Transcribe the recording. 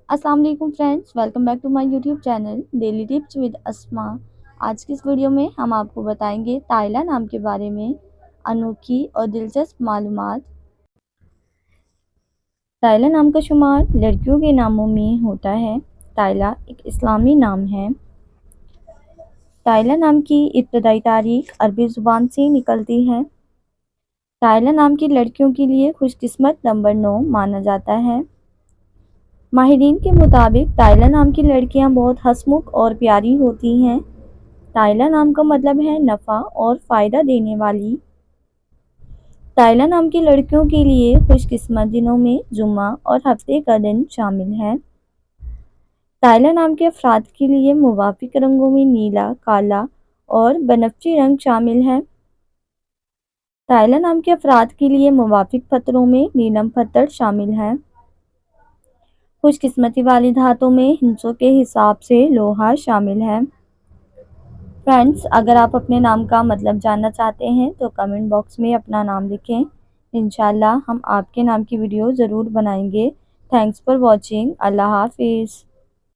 अस्सलाम वालेकुम friends, welcome back to my YouTube channel daily tips with Asma. आज की इस वीडियो में हम आपको बताएंगे ताइला नाम के बारे में अनोखी और दिलचस्प मालूमात। ताइला नाम का शुमार लड़कियों के नामों में होता है। ताइला एक इस्लामी नाम है। ताइला नाम की इब्तदाई तारीख अरबी ज़ुबान से निकलती है। ताइला नाम की लड़कियों के लिए खुशकिस्मत नंबर 9 माना जाता है। माहिरीन के मुताबिक ताइला नाम की लड़कियां बहुत हंसमुख और प्यारी होती हैं। ताइला नाम का मतलब है नफ़ा और फ़ायदा देने वाली। ताइला नाम की लड़कियों के लिए खुशकिस्मत दिनों में जुम्मा और हफ्ते का दिन शामिल है। ताइला नाम के अफराद के लिए मुवाफिक रंगों में नीला, काला और बनफशी रंग शामिल है। ताइला नाम के अफराद के लिए मुवाफिक पत्थरों में नीलम पत्थर शामिल है। खुशकिस्मती वाली धातों में हिंसों के हिसाब से लोहा शामिल है। फ्रेंड्स, अगर आप अपने नाम का मतलब जानना चाहते हैं तो कमेंट बॉक्स में अपना नाम लिखें। इंशाल्लाह हम आपके नाम की वीडियो ज़रूर बनाएंगे। Thanks for watching. अल्लाह हाफिज़।